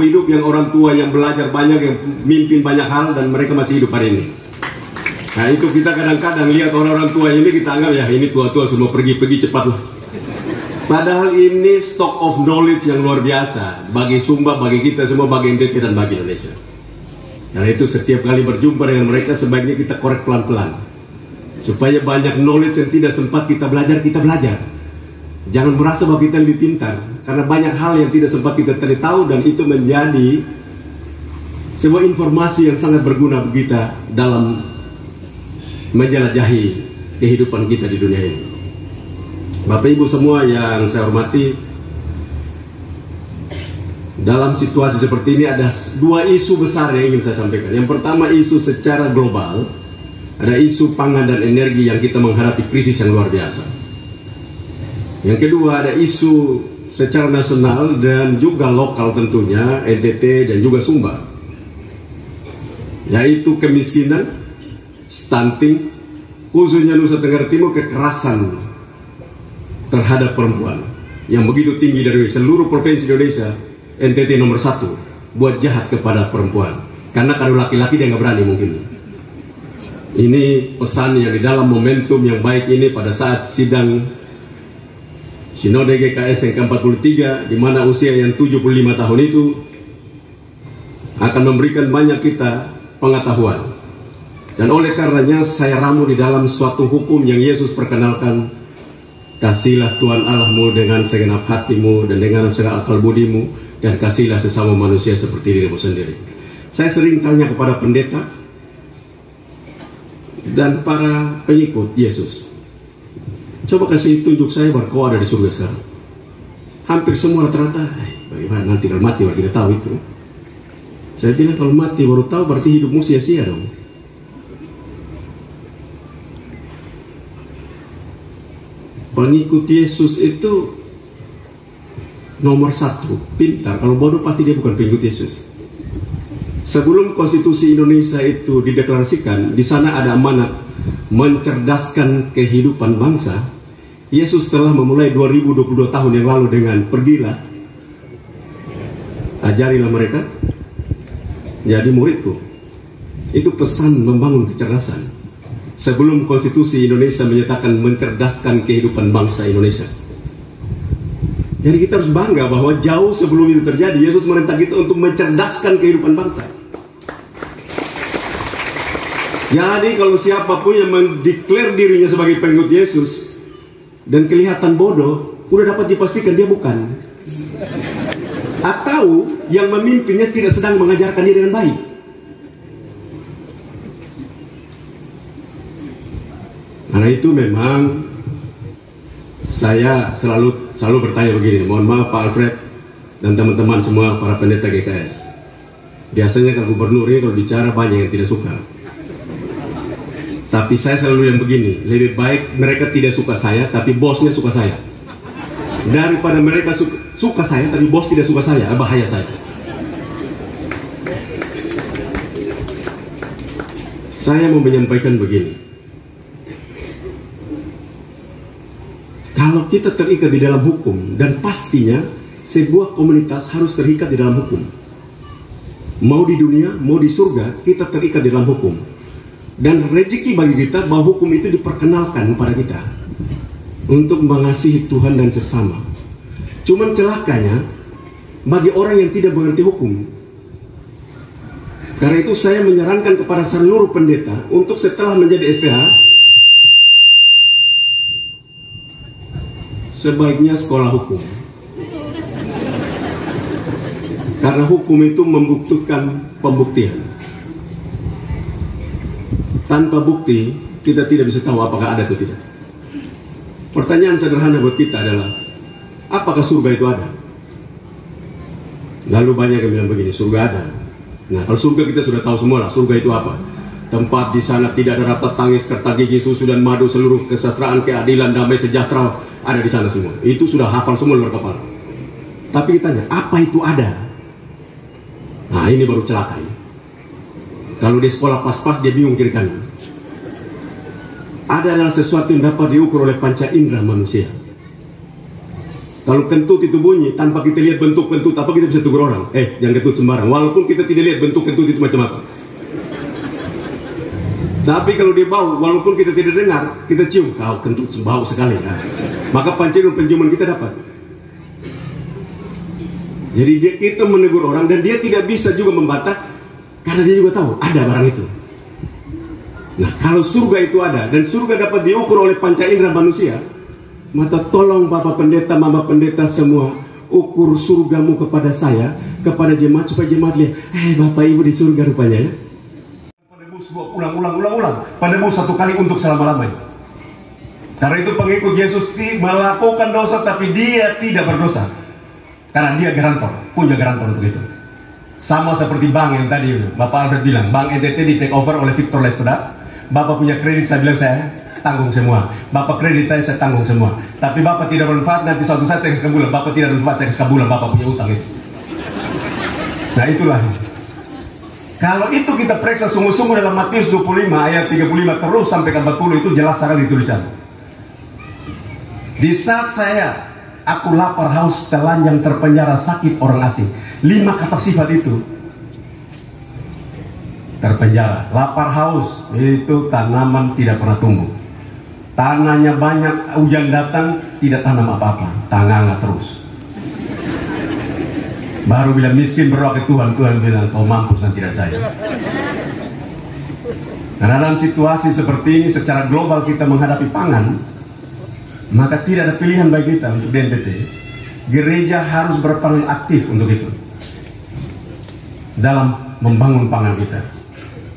hidup yang orang tua yang belajar banyak, yang mimpin banyak hal, dan mereka masih hidup hari ini. Nah itu kita kadang-kadang lihat orang-orang tua ini, kita anggap ya ini tua-tua semua pergi cepat lah. Padahal ini stock of knowledge yang luar biasa bagi Sumba, bagi kita semua, bagi NTT dan bagi Indonesia. Nah itu setiap kali berjumpa dengan mereka sebaiknya kita korek pelan-pelan, supaya banyak knowledge yang tidak sempat kita belajar. Jangan merasa bahwa kita lebih pintar, karena banyak hal yang tidak sempat kita tahu, dan itu menjadi sebuah informasi yang sangat berguna bagi kita dalam menjelajahi kehidupan kita di dunia ini. Bapak Ibu semua yang saya hormati, dalam situasi seperti ini ada dua isu besar yang ingin saya sampaikan. Yang pertama, isu secara global, ada isu pangan dan energi yang kita menghadapi krisis yang luar biasa. Yang kedua, ada isu secara nasional dan juga lokal tentunya, NTT dan juga Sumba, yaitu kemiskinan, stunting, khususnya Nusa Tenggara Timur, kekerasan terhadap perempuan yang begitu tinggi dari seluruh provinsi Indonesia. NTT nomor 1 buat jahat kepada perempuan, karena kalau laki-laki dia nggak berani mungkin. Ini pesan yang di dalam momentum yang baik ini pada saat sidang Sinode GKS yang ke-43, di mana usia yang 75 tahun itu akan memberikan banyak kita pengetahuan. Dan oleh karenanya saya ramu di dalam suatu hukum yang Yesus perkenalkan, kasihlah Tuhan Allahmu dengan segenap hatimu dan dengan segenap akal budimu, dan kasihlah sesama manusia seperti dirimu sendiri. Saya sering tanya kepada pendeta dan para pengikut Yesus, coba kasih tunjuk saya bahwa kau ada di surga sekarang. Hampir semua rata-rata, bagaimana nanti kalau mati baru kita tahu itu. Saya bilang kalau mati baru tahu berarti hidupmu sia-sia dong. Pengikut Yesus itu nomor 1, pintar. Kalau bodoh pasti dia bukan pengikut Yesus. Sebelum konstitusi Indonesia itu dideklarasikan, di sana ada amanat mencerdaskan kehidupan bangsa. Yesus telah memulai 2022 tahun yang lalu dengan pergilah, ajarilah mereka jadi muridku. Itu pesan membangun kecerdasan. Sebelum konstitusi Indonesia menyatakan mencerdaskan kehidupan bangsa Indonesia. Jadi kita harus bangga bahwa jauh sebelum itu terjadi, Yesus merintah kita untuk mencerdaskan kehidupan bangsa. Jadi kalau siapapun yang mendeklar dirinya sebagai pengikut Yesus dan kelihatan bodoh, udah dapat dipastikan dia bukan. Atau yang memimpinnya tidak sedang mengajarkan dia dengan baik. Karena itu memang saya selalu bertanya begini, mohon maaf Pak Alfred dan teman-teman semua para pendeta GKS. Biasanya kalau gubernur ini kalau bicara banyak yang tidak suka. Tapi saya selalu yang begini, lebih baik mereka tidak suka saya, tapi bosnya suka saya, daripada mereka suka saya, tapi bos tidak suka saya, bahaya saya. Saya mau menyampaikan begini, kalau kita terikat di dalam hukum, dan pastinya sebuah komunitas harus terikat di dalam hukum. Mau di dunia, mau di surga, kita terikat di dalam hukum. Dan rezeki bagi kita bahwa hukum itu diperkenalkan kepada kita untuk mengasihi Tuhan dan sesama. Cuman celakanya bagi orang yang tidak mengerti hukum. Karena itu saya menyarankan kepada seluruh pendeta untuk setelah menjadi SPH sebaiknya sekolah hukum. Karena hukum itu membutuhkan pembuktian. Tanpa bukti, kita tidak bisa tahu apakah ada atau tidak. Pertanyaan sederhana buat kita adalah, apakah surga itu ada? Lalu banyak yang bilang begini, surga ada. Nah, kalau surga kita sudah tahu semua lah, surga itu apa? Tempat di sana tidak ada rapat tangis, kerta gigi, susu dan madu, seluruh kesejahteraan, keadilan, damai, sejahtera ada di sana semua. Itu sudah hafal semua luar kepala. Tapi kita tanya, apa itu ada? Nah, ini baru celaka. Kalau di sekolah pas-pas dia bingung kiri kanan. Ada adalah sesuatu yang dapat diukur oleh panca indera manusia. Kalau kentut itu bunyi, tanpa kita lihat bentuk kentut apa, kita bisa tegur orang, jangan kentut sembarang, walaupun kita tidak lihat bentuk kentut itu macam apa. Tapi kalau dia bau, walaupun kita tidak dengar, kita cium, kau kentut bau sekali. Nah, maka penciuman kita dapat. Jadi kita menegur orang, dan dia tidak bisa juga membantah, karena dia juga tahu ada barang itu. Nah, kalau surga itu ada, dan surga dapat diukur oleh panca indera manusia, maka tolong Bapak Pendeta, Mama Pendeta semua, ukur surgamu kepada saya, kepada jemaat, supaya jemaat lihat, Bapak Ibu di surga rupanya ya. Penebus ulang, penebus satu kali untuk selama-lamanya. Karena itu pengikut Yesus melakukan dosa, tapi dia tidak berdosa. Karena dia garantor, punya garantor untuk itu. Sama seperti bank yang tadi Bapak Albert bilang, bank NTT di take over oleh Victor Lesoda. Bapak punya kredit, saya bilang saya tanggung semua. Bapak kredit saya tanggung semua. Tapi Bapak tidak bermanfaat, nanti suatu saat saya kasih bulan. Bapak tidak bermanfaat, saya kasih bulan. Bapak punya utang itu. Nah itulah. Kalau itu kita periksa sungguh-sungguh dalam Matius 25 ayat 35 terus sampai ke 40, itu jelas sekali tulisan. Di saat aku lapar, haus, telanjang, terpenjara, sakit, orang asing. 5 kata sifat itu. Terpenjara, lapar, haus, itu tanaman tidak pernah tumbuh. Tanahnya banyak, hujan datang, tidak tanam apa-apa, tanganga terus. Baru bilang miskin berdoa ke Tuhan, Tuhan bilang kau mampus dan tidak saya. Karena dalam situasi seperti ini, secara global kita menghadapi pangan, maka tidak ada pilihan bagi kita untuk DNTT. Gereja harus berperan aktif untuk itu, dalam membangun pangan kita.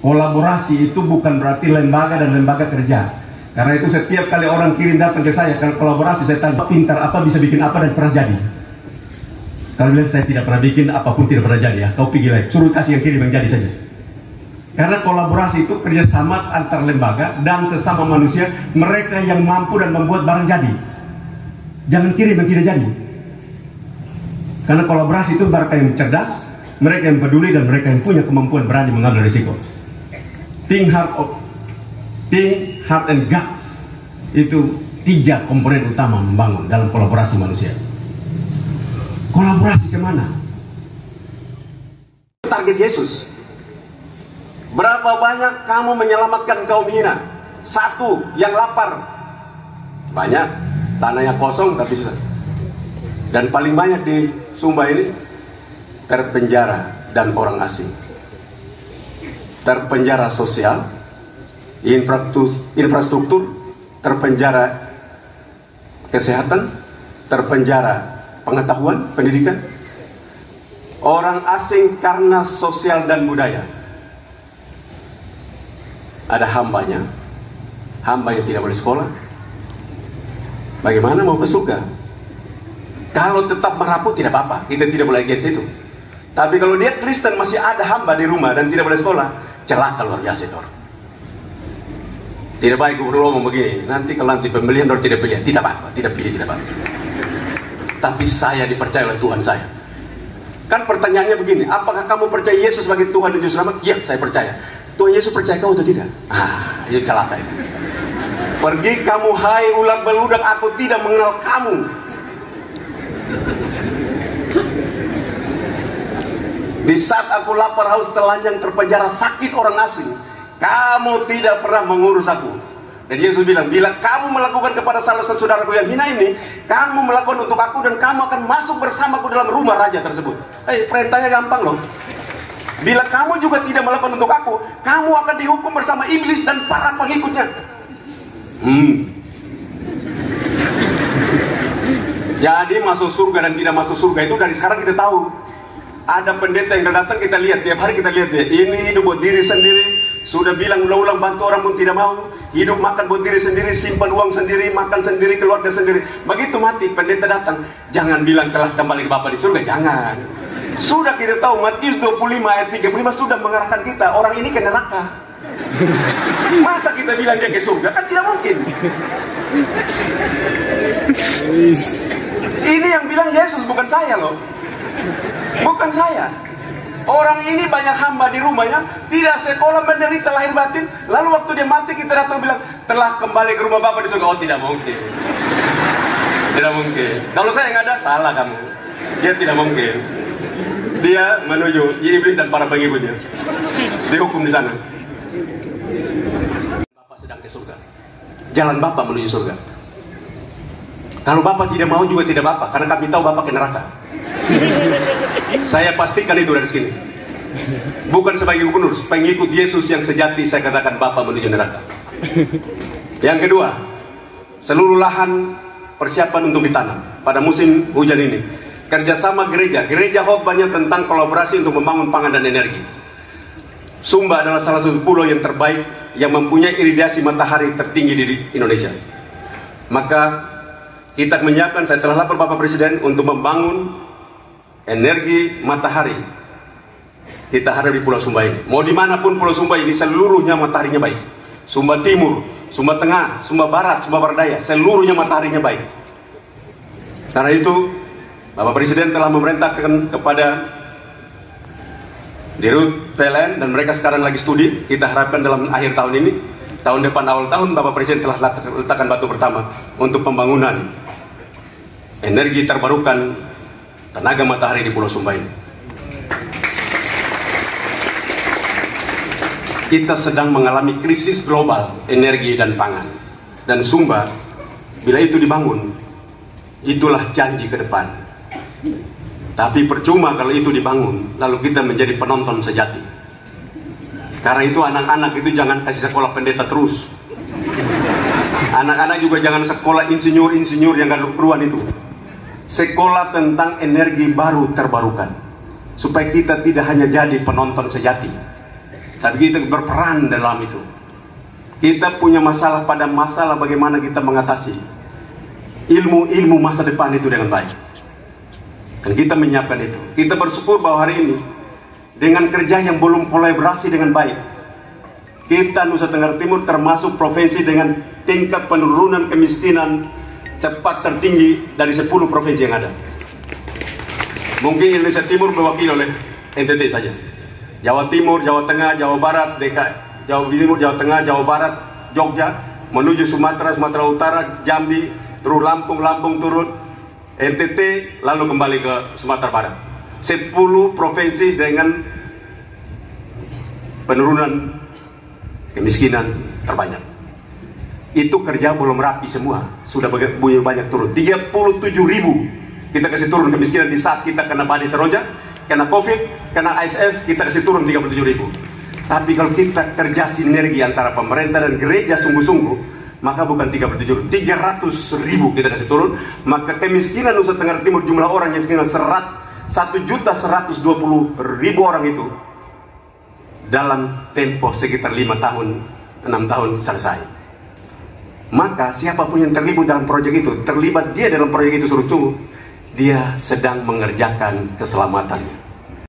Kolaborasi itu bukan berarti lembaga dan lembaga kerja. Karena itu setiap kali orang kirim datang ke saya, kalau kolaborasi saya tanya, pintar apa, bisa bikin apa, dan pernah jadi. Kalau bilang saya tidak pernah bikin, apapun tidak pernah jadi ya, kau pergi lagi, suruh kasih yang kirim yang jadi saja. Karena kolaborasi itu kerjasama antar lembaga dan sesama manusia, mereka yang mampu dan membuat barang jadi. Jangan kirim yang tidak jadi. Karena kolaborasi itu mereka yang cerdas, mereka yang peduli, dan mereka yang punya kemampuan berani mengambil risiko. Think, heart, and guts. Itu 3 komponen utama membangun dalam kolaborasi manusia. Kolaborasi kemana? Target Yesus. Berapa banyak kamu menyelamatkan kaum hina? 1, yang lapar. Banyak, tanahnya kosong tapi susah. Dan paling banyak di Sumba ini terpenjara dan orang asing. Terpenjara sosial, infrastruktur, terpenjara kesehatan, terpenjara pengetahuan, pendidikan. Orang asing karena sosial dan budaya. Ada hambanya, hamba yang tidak boleh sekolah. Bagaimana mau ke surga? Kalau tetap merapu tidak apa-apa, kita tidak boleh against itu. Tapi kalau dia Kristen masih ada hamba di rumah dan tidak boleh sekolah, celaka luar biasa itu. Tidak baik gubernur ngomong begini, nanti kalau nanti pembelian orang tidak pilih, tidak apa-apa, tidak pilih, tidak apa-apa. Tapi saya dipercaya oleh Tuhan saya. Kan pertanyaannya begini, apakah kamu percaya Yesus sebagai Tuhan dan Juru Selamat? Ya, saya percaya. Tuhan Yesus percaya kau atau tidak? Itu celaka itu. Pergi kamu hai ular beludak, aku tidak mengenal kamu. Di saat aku lapar, haus, telanjang, terpenjara, sakit, orang asing, kamu tidak pernah mengurus aku. Dan Yesus bilang, bila kamu melakukan kepada salah satu saudaraku yang hina ini, kamu melakukan untuk aku, dan kamu akan masuk bersamaku dalam rumah raja tersebut. Perintahnya gampang loh. Bila kamu juga tidak melakukan untuk aku, kamu akan dihukum bersama iblis dan para pengikutnya. Jadi masuk surga dan tidak masuk surga itu dari sekarang kita tahu. Ada pendeta yang datang, kita lihat, tiap hari kita lihat dia, ini hidup buat diri sendiri, sudah bilang ulang-ulang bantu orang pun tidak mau, hidup makan buat diri sendiri, simpan uang sendiri, makan sendiri, keluarga sendiri. Begitu mati, pendeta datang, jangan bilang telah kembali ke Bapa di surga, jangan. Sudah kita tahu, Matius 25 ayat 35 sudah mengarahkan kita, orang ini ke neraka. Masa kita bilang dia ke surga? Kan tidak mungkin. Ini yang bilang Yesus, bukan saya loh. Bukan saya. Orang ini banyak hamba di rumahnya, tidak sekolah, menderita lahir batin. Lalu waktu dia mati kita datang bilang telah kembali ke rumah Bapa di surga. Oh, tidak mungkin. Tidak mungkin. Kalau saya nggak ada, salah kamu. Dia tidak mungkin. Dia menuju iblis dan para pengikutnya. Dihukum di sana. Bapak sedang ke surga. Jalan Bapak menuju surga. Kalau Bapak tidak mau juga tidak apa, karena kami tahu Bapak ke neraka. Saya pastikan itu dari sini. Bukan sebagai gubernur, pengikut Yesus yang sejati, saya katakan Bapak menuju neraka. Yang kedua, seluruh lahan persiapan untuk ditanam pada musim hujan ini. Kerjasama gereja Hope banyak tentang kolaborasi untuk membangun pangan dan energi. Sumba adalah salah satu pulau yang terbaik yang mempunyai irigasi matahari tertinggi di Indonesia. Maka kita menyiapkan, saya telah lapor Bapak Presiden untuk membangun energi matahari. Kita harap di Pulau Sumba ini. Mau dimanapun Pulau Sumba ini, seluruhnya mataharinya baik. Sumba Timur, Sumba Tengah, Sumba Barat, Sumba Barat Daya, seluruhnya mataharinya baik. Karena itu, Bapak Presiden telah memerintahkan kepada Dirut PLN, dan mereka sekarang lagi studi. Kita harapkan dalam akhir tahun ini, tahun depan awal tahun, Bapak Presiden telah letakkan batu pertama untuk pembangunan energi terbarukan tenaga matahari di Pulau Sumba ini. Kita sedang mengalami krisis global energi dan pangan, dan Sumba bila itu dibangun, itulah janji ke depan. Tapi percuma kalau itu dibangun lalu kita menjadi penonton sejati. Karena itu anak-anak itu jangan kasih sekolah pendeta terus. Anak-anak juga jangan sekolah insinyur yang gak keruan itu. Sekolah tentang energi baru terbarukan, supaya kita tidak hanya jadi penonton sejati, tapi kita berperan dalam itu. Kita punya masalah pada masalah bagaimana kita mengatasi ilmu masa depan itu dengan baik. Dan kita menyiapkan itu. Kita bersyukur bahwa hari ini dengan kerja yang belum kolaborasi dengan baik, kita Nusa Tenggara Timur termasuk provinsi dengan tingkat penurunan kemiskinan cepat tertinggi dari 10 provinsi yang ada. Mungkin Indonesia Timur diwakili oleh NTT saja. Jawa Timur, Jawa Tengah, Jawa Barat, DKI, Jawa Timur, Jawa Tengah, Jawa Barat, Jogja, menuju Sumatera, Sumatera Utara, Jambi, terus Lampung turun, NTT, lalu kembali ke Sumatera Barat. 10 provinsi dengan penurunan kemiskinan terbanyak. Itu kerja belum rapi semua, sudah banyak turun. 37.000 kita kasih turun kemiskinan di saat kita kena badai Seroja, kena COVID, kena ISF, kita kasih turun 37.000. Tapi kalau kita kerja sinergi antara pemerintah dan gereja sungguh-sungguh, maka bukan 37.000, 300.000 kita kasih turun. Maka kemiskinan Nusa Tenggara Timur, jumlah orang yang miskin 1.120.000 orang itu dalam tempo sekitar 5 tahun, 6 tahun selesai. Maka siapapun yang terlibat dalam proyek itu, terlibat dia dalam proyek itu, suruh tunggu, dia sedang mengerjakan keselamatannya.